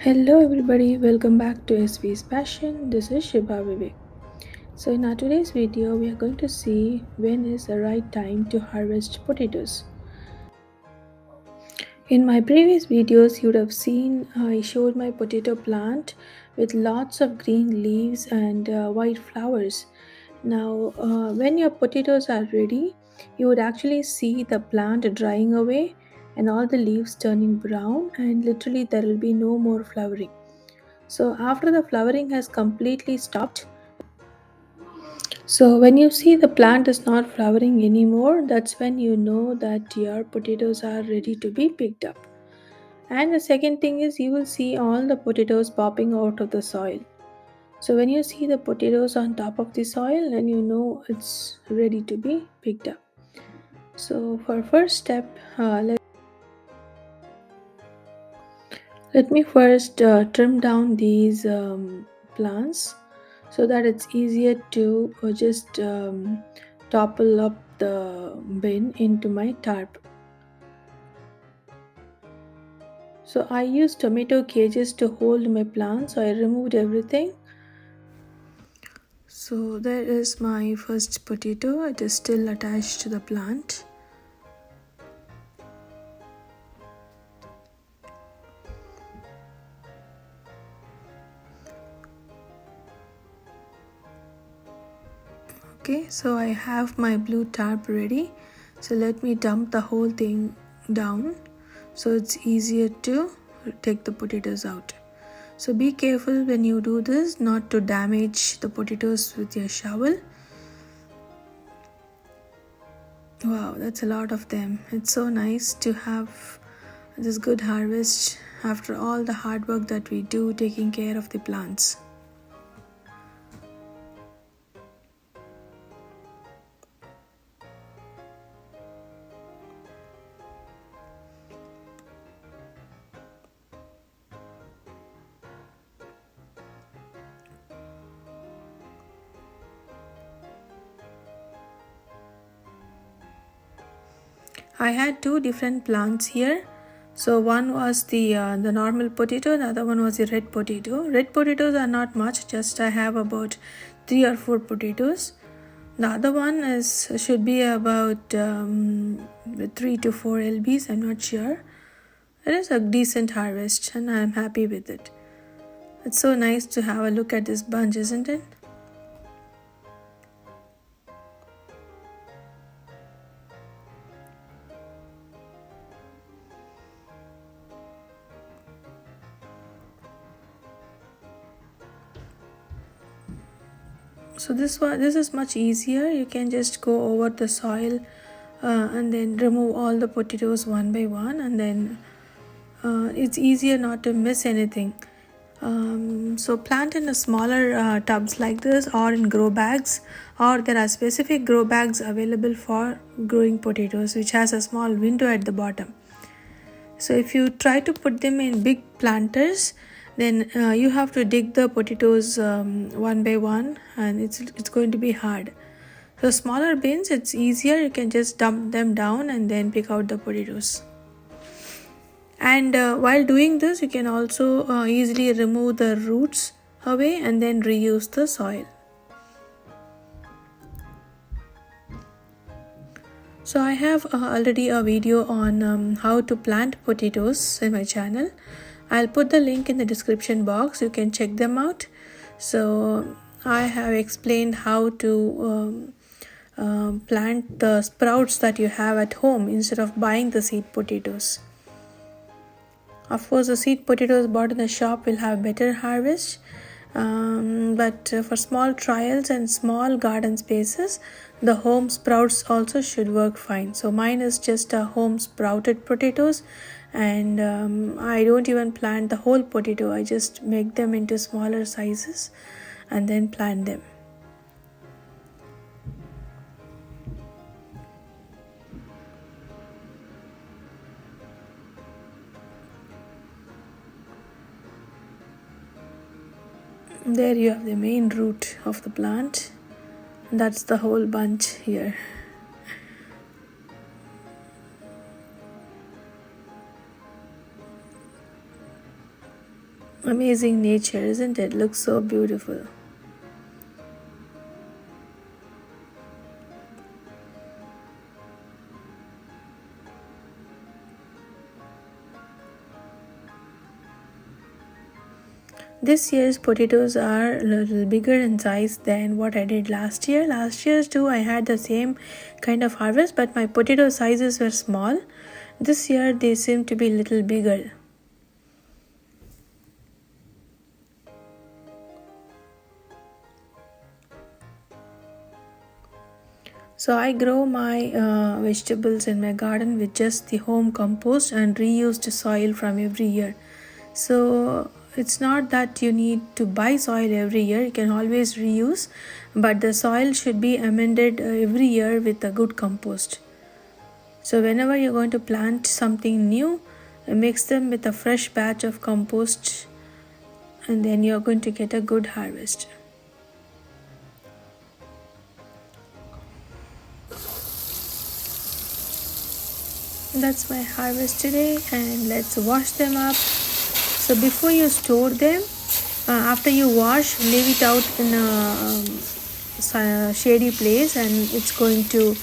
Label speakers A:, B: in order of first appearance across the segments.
A: Hello everybody, welcome back to SV's Passion. This is Shibha Vivek. So in our today's video, we are going to see when is the right time to harvest potatoes. In my previous videos, you would have seen I showed my potato plant with lots of green leaves and white flowers. Now, when your potatoes are ready, you would actually see the plant drying away and all the leaves turning brown, and literally there will be no more flowering. So after the flowering has completely stopped, so when you see the plant is not flowering anymore, that's when you know that your potatoes are ready to be picked up. And the second thing is you will see all the potatoes popping out of the soil. So when you see the potatoes on top of the soil, then you know it's ready to be picked up. So for first step, let me first trim down these plants so that it's easier to just topple up the bin into my tarp. So I used tomato cages to hold my plants, so I removed everything. So there is my first potato, it is still attached to the plant. Okay, so I have my blue tarp ready. So let me dump the whole thing down so it's easier to take the potatoes out. So be careful when you do this not to damage the potatoes with your shovel. Wow, that's a lot of them. It's so nice to have this good harvest after all the hard work that we do taking care of the plants. I had two different plants here. So one was the normal potato, the other one was the red potato. Red potatoes are not much, just I have about 3 or 4 potatoes. The other one is should be about 3 to 4 lbs. I'm not sure. It is a decent harvest, and I'm happy with it. It's so nice to have a look at this bunch, isn't it? So this is much easier. You can just go over the soil and then remove all the potatoes one by one, and then it's easier not to miss anything. So plant in a smaller tubs like this, or in grow bags, or there are specific grow bags available for growing potatoes which has a small window at the bottom. So if you try to put them in big planters, then you have to dig the potatoes one by one, and it's going to be hard. So smaller bins, it's easier. You can just dump them down and then pick out the potatoes. And while doing this, you can also easily remove the roots away and then reuse the soil. So I have already a video on how to plant potatoes in my channel. I'll put the link in the description box. You can check them out. So I have explained how to plant the sprouts that you have at home instead of buying the seed potatoes. Of course, the seed potatoes bought in the shop will have better harvest, but for small trials and small garden spaces, the home sprouts also should work fine. So mine is just a home sprouted potatoes, and I don't even plant the whole potato. I just make them into smaller sizes and then plant them. There you have the main root of the plant. That's the whole bunch here. Amazing nature, isn't it? Looks so beautiful. This year's potatoes are a little bigger in size than what I did last year. Last year's too, I had the same kind of harvest, but my potato sizes were small. This year they seem to be a little bigger. So I grow my vegetables in my garden with just the home compost and reused soil from every year. So it's not that you need to buy soil every year, you can always reuse, but the soil should be amended every year with a good compost. So whenever you're going to plant something new, mix them with a fresh batch of compost, and then you're going to get a good harvest. That's my harvest today, and let's wash them up. So before you store them, after you wash, leave it out in a shady place, and it's going to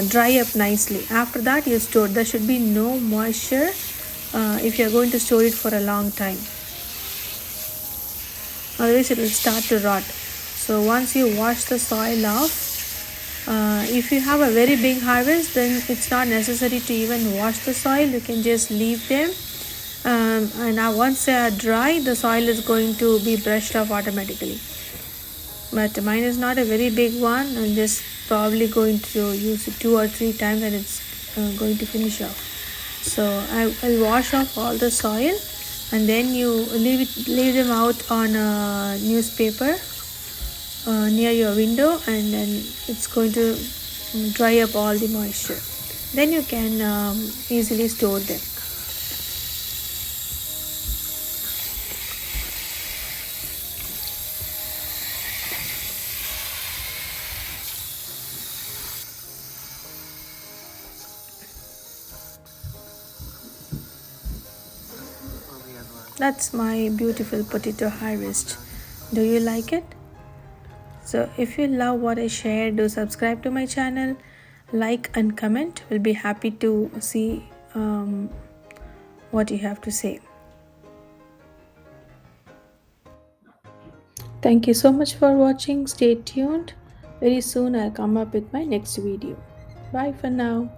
A: dry up nicely. After that, you store. There should be no moisture if you're going to store it for a long time. Otherwise, it will start to rot. So once you wash the soil off, if you have a very big harvest, then it's not necessary to even wash the soil. You can just leave them, and now once they are dry, the soil is going to be brushed off automatically. But mine is not a very big one. I'm just probably going to use it 2 or 3 times, and it's going to finish off. So I'll wash off all the soil, and then you leave them out on a newspaper near your window, and then it's going to dry up all the moisture. Then you can easily store them. That's my beautiful potato harvest. Do you like it? So if you love what I share, do subscribe to my channel, like and comment. We'll be happy to see what you have to say. Thank you so much for watching. Stay tuned. Very soon I'll come up with my next video. Bye for now.